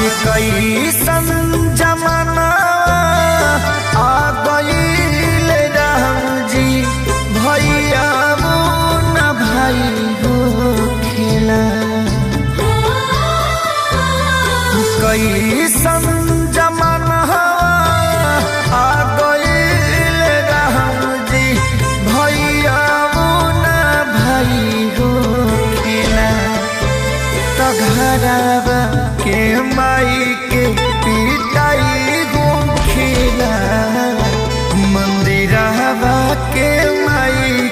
कैसन जमाना आ गईल राम जी, भैया न भाई हो खेला। कैसन जमाना आ गईल राम जी, भैया न भाई हो खेला। तो घरवा के माई के पिटाई हो खेला, मंदिरवा के माई